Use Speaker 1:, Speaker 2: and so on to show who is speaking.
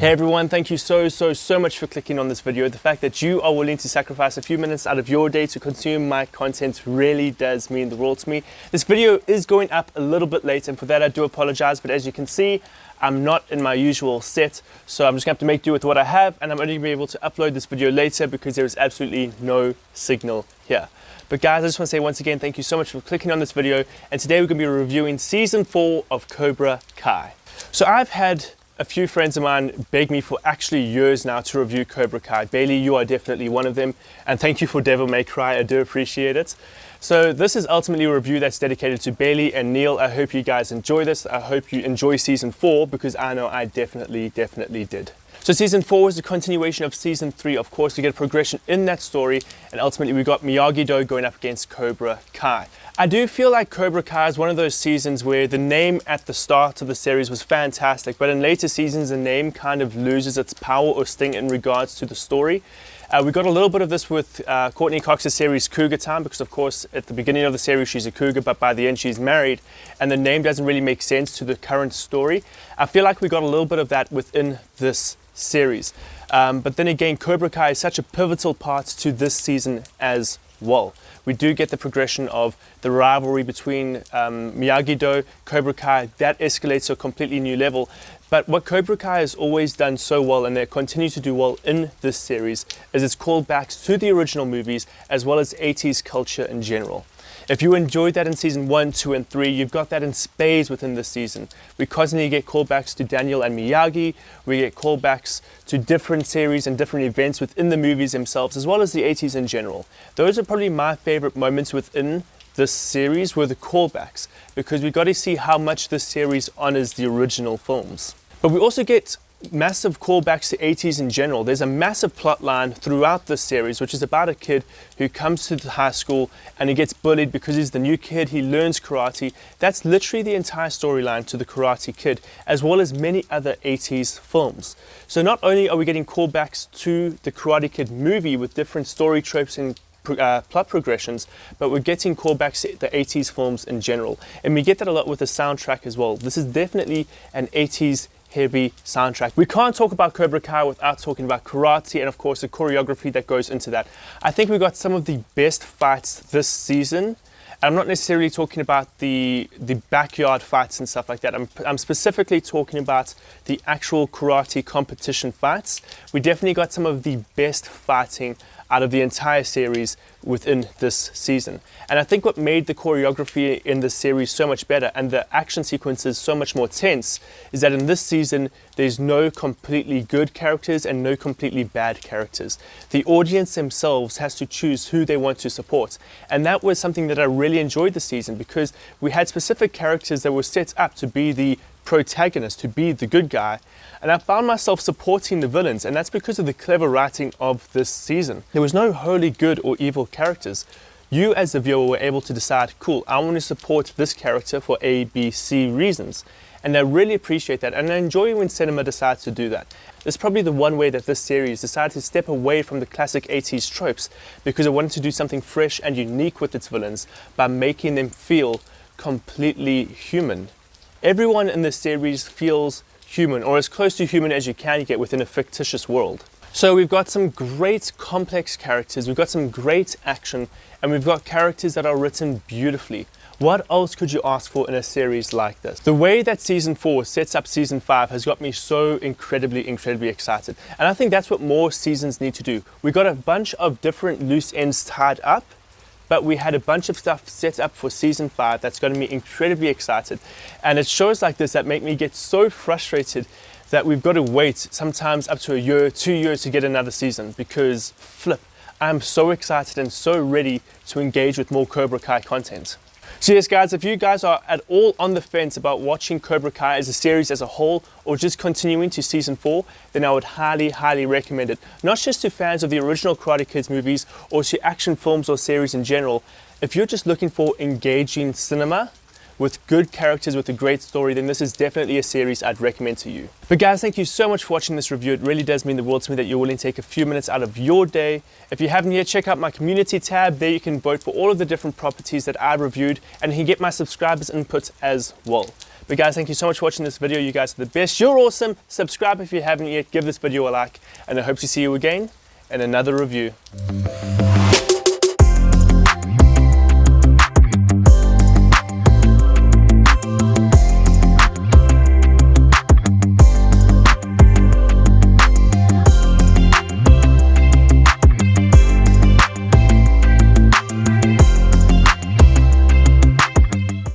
Speaker 1: Hey everyone, thank you so much for clicking on this video. The fact that you are willing to sacrifice a few minutes out of your day to consume my content really does mean the world to me. This video is going up a little bit late, and for that I do apologize, but as you can see, I'm not in my usual set, so I'm just going to have to make do with what I have, and I'm only going to be able to upload this video later because there is absolutely no signal here. But guys, I just want to say once again, thank you so much for clicking on this video, and today we're going to be reviewing Season 4 of Cobra Kai. So I've had a few friends of mine beg me for actually years now to review Cobra Kai. Bailey, you are definitely one of them, and thank you for Devil May Cry, I do appreciate it. So this is ultimately a review that's dedicated to Bailey and Neil. I hope you guys enjoy this. I hope you enjoy Season 4 because I know I definitely did. So Season 4 is a continuation of Season 3. Of course, we get progression in that story, and ultimately we got Miyagi-Do going up against Cobra Kai. I do feel like Cobra Kai is one of those seasons where the name at the start of the series was fantastic, but in later seasons the name kind of loses its power or sting in regards to the story. We got a little bit of this with Courtney Cox's series Cougar Town, because of course at the beginning of the series she's a cougar, but by the end she's married, and the name doesn't really make sense to the current story. I feel like we got a little bit of that within this series. But then again, Cobra Kai is such a pivotal part to this season as well. We do get the progression of the rivalry between Miyagi-Do, Cobra Kai, that escalates to a completely new level. But what Cobra Kai has always done so well, and they continue to do well in this series, is its callbacks to the original movies as well as 80s culture in general. If you enjoyed that in Season 1, 2 and 3, you've got that in spades within this season. We constantly get callbacks to Daniel and Miyagi, we get callbacks to different series and different events within the movies themselves, as well as the 80s in general. Those are probably my favorite moments within this series, were the callbacks, because we got to see how much this series honors the original films. But we also get massive callbacks to 80s in general. There's a massive plot line throughout this series, which is about a kid who comes to the high school and he gets bullied because he's the new kid, he learns karate. That's literally the entire storyline to the Karate Kid, as well as many other 80s films. So not only are we getting callbacks to the Karate Kid movie with different story tropes and plot progressions, but we're getting callbacks to the 80s films in general. And we get that a lot with the soundtrack as well. This is definitely an 80s heavy soundtrack. We can't talk about Cobra Kai without talking about karate and of course the choreography that goes into that. I think we got some of the best fights this season. I'm not necessarily talking about the backyard fights and stuff like that. I'm specifically talking about the actual karate competition fights. We definitely got some of the best fighting out of the entire series within this season. And I think what made the choreography in this series so much better and the action sequences so much more tense is that in this season there's no completely good characters and no completely bad characters. The audience themselves has to choose who they want to support, and that was something that I really enjoyed this season, because we had specific characters that were set up to be the protagonist, to be the good guy, and I found myself supporting the villains, and that's because of the clever writing of this season. There was no wholly good or evil characters. You as the viewer were able to decide, cool, I want to support this character for A, B, C reasons. And I really appreciate that, and I enjoy when cinema decides to do that. It's probably the one way that this series decided to step away from the classic 80s tropes, because it wanted to do something fresh and unique with its villains by making them feel completely human. Everyone in this series feels human, or as close to human as you can get within a fictitious world. So we've got some great complex characters, we've got some great action, and we've got characters that are written beautifully. What else could you ask for in a series like this? The way that Season 4 sets up Season 5 has got me so incredibly excited. And I think that's what more seasons need to do. We got a bunch of different loose ends tied up, but we had a bunch of stuff set up for Season 5 that's got me incredibly excited. And it's shows like this that make me get so frustrated that we've got to wait sometimes up to a year, 2 years to get another season, because flip, I'm so excited and so ready to engage with more Cobra Kai content. So yes guys, if you guys are at all on the fence about watching Cobra Kai as a series as a whole, or just continuing to Season 4, then I would highly recommend it. Not just to fans of the original Karate Kids movies or to action films or series in general. If you're just looking for engaging cinema with good characters with a great story, then this is definitely a series I'd recommend to you. But guys, thank you so much for watching this review. It really does mean the world to me that you're willing to take a few minutes out of your day. If you haven't yet, check out my community tab. There you can vote for all of the different properties that I've reviewed, and you can get my subscribers' input as well. But guys, thank you so much for watching this video. You guys are the best. You're awesome. Subscribe if you haven't yet. Give this video a like, and I hope to see you again in another review.